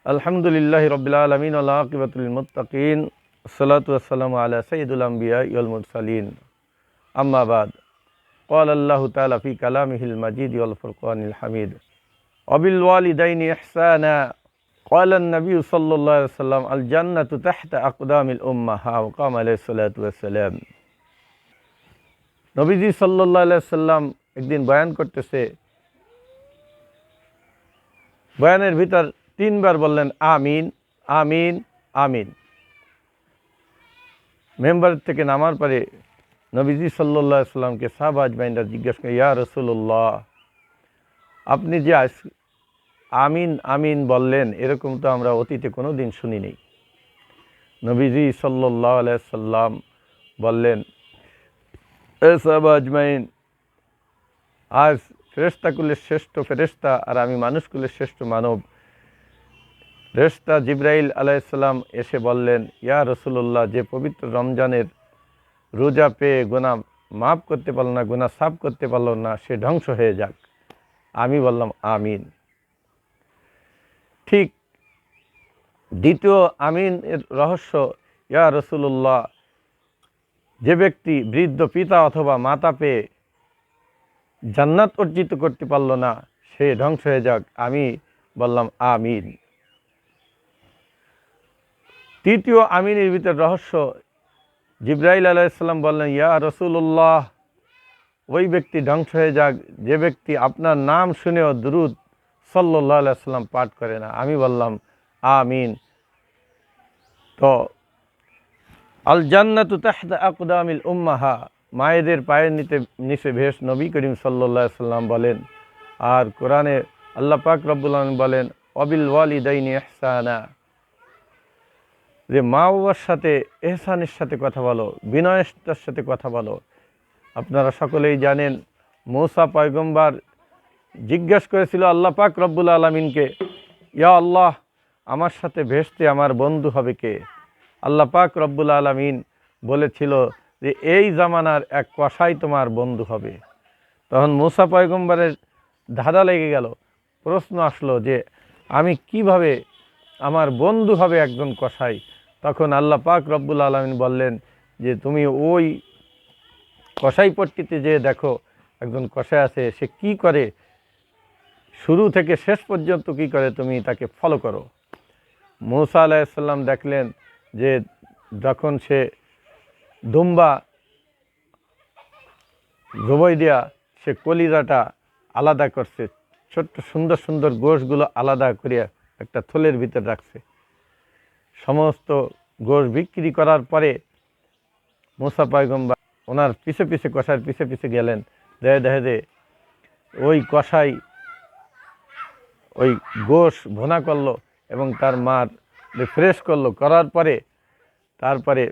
আলহামদুলিল্লাহি রাব্বিল আলামিন ওয়া আকিবাতুল মুত্তাকিন আসসালাতু ওয়াসসালামু আলা সাইয়্যিদিল আমবিয়া ওয়াল মুরসালিন আম্মা বাদ ক্বালা আল্লাহু তাআলা ফি কালামিহিল মাজিদ ওয়াল ফুরকানিল হামিদ ওয়াবিল ওয়ালিদাইনি ইহসানা ক্বালা an-নাবিয়্যু সাল্লাল্লাহু আলাইহি ওয়াসাল্লাম আল জান্নাতু তাহতা আকদামিল উম্মাহা ওয়া ক্বামা আলাইহিস সালাতু ওয়াসসালাম। নবীজি সাল্লাল্লাহু আলাইহি ওয়াসাল্লাম একদিন বয়ান করতেছে, বয়ানের ভিতর তিনবার বললেন আমিন আমিন আমিন। মেম্বার থেকে নামার পরে নবীজি সাল্লাল্লাহু আলাইহি সাল্লামকে সাহাবা আজমাইনরা জিজ্ঞেস করে, ইয়া রাসূলুল্লাহ, আপনি যে আমিন আমিন বললেন এরকম তো আমরা অতীতে কোনো দিন শুনি নেই। নবীজি সাল্লাল্লাহু আলাইহি সাল্লাম বললেন, এ সাহাবা আজমাইন, আজ ফেরেশতাকুলের শ্রেষ্ঠ ফেরেশতা আর আমি মানুষকুলের শ্রেষ্ঠ মানব ফেরেশতা জিবরাইল আলাইহিস সালাম এসে বললেন, ইয়া রাসূলুল্লাহ, যে পবিত্র রমজানের রোজা পেয়ে গুনাহ মাফ করতে পারল না, গুনাহ সাফ করতে পারল না, সে ধ্বংস হয়ে যাক। আমি বললাম আমিন। ঠিক দ্বিতীয় আমিন এর রহস্য, ইয়া রাসূলুল্লাহ, যে ব্যক্তি বৃদ্ধ পিতা অথবা মাতা পেয়ে জান্নাত অর্জিত করতে পারল না, সে ধ্বংস হয়ে যাক। আমি বললাম আমিন। তৃতীয় আমিনের ভিতর রহস্য, জিবরাইল আলাইহিস সালাম বললেন, ইয়া রাসূলুল্লাহ, ওই ব্যক্তি ধ্বংস হয়ে যাক যে ব্যক্তি আপনার নাম শুনেও দুরূদ সাল্লাল্লাহু আলাইহি ওয়াসাল্লাম পাঠ করে না। আমি বললাম আমিন। তো আল জান্নাতু তাহতা আকদামিল উম্মাহা, মায়েদের পায়ের নিচে ভেস নবী করিম সাল্লাল্লাহু আলাইহি ওয়াসাল্লাম বলেন। আর কোরআনে আল্লাহ পাক রব্বুল আলামিন বলেন, ওয়াবিল ওয়ালিদাইনি ইহসানা, যে মা বাবার সাথে এহসানের সাথে কথা বলো, বিনয়ের সাথে কথা বলো। আপনারা সকলেই জানেন, মূসা পয়গম্বর জিজ্ঞাসা করেছিল আল্লাহ পাক রব্বুল আলামিনকে, ইয়া আল্লাহ, আমার সাথে ভেস্তে আমার বন্ধু হবে কে? আল্লাহ পাক রব্বুল আলামিন বলেছিল যে এই জামানার এক কসাই তোমার বন্ধু হবে। তখন মূসা পয়গম্বরের ধাঁধা লেগে গেল, প্রশ্ন আসলো যে আমি কিভাবে আমার বন্ধু হবে একজন কসাই? তখন আল্লাহ পাক রব্বুল আলামিন বললেন যে তুমি ওই কসাইপট্টিতে যে দেখো একজন কসাই আছে, সে কি করে, শুরু থেকে শেষ পর্যন্ত কি করে, তুমি তাকে ফলো করো। মূসা আলাইহিস সালাম দেখলেন যে যখন সে দুম্বা জবাই দিয়া সে কলিজাটা আলাদা করছে, ছোট্ট সুন্দর সুন্দর গোশগুলো আলাদা করিয়া একটা থলের ভিতর রাখছে। সমস্ত গোশ বিক্রি করার পরে মূসা পয়গম্বর ওনার পিছে পিছে কসাইয়ের পিছে পিছে গেলেন। দেখে যে ওই কসাই ওই গোশ ভুনা করলো এবং তার মার ফ্রেশ করলো, করার পরে তারপরে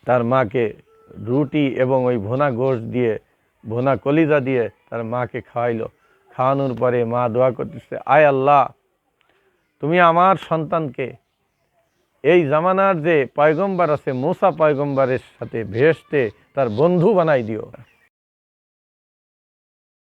তার মাকে রুটি এবং ওই ভুনা গোশ দিয়ে, ভুনা কলিজা দিয়ে তার মাকে খাওয়াইলো। খাওয়ানোর পরে মা দোয়া করতেছে, আয় আল্লাহ, তুমি আমার সন্তানকে এই জামানার যে পয়গম্বর আছে মূসা পয়গম্বরের সাথে ভেস্তে তার বন্ধু বানাই দিও।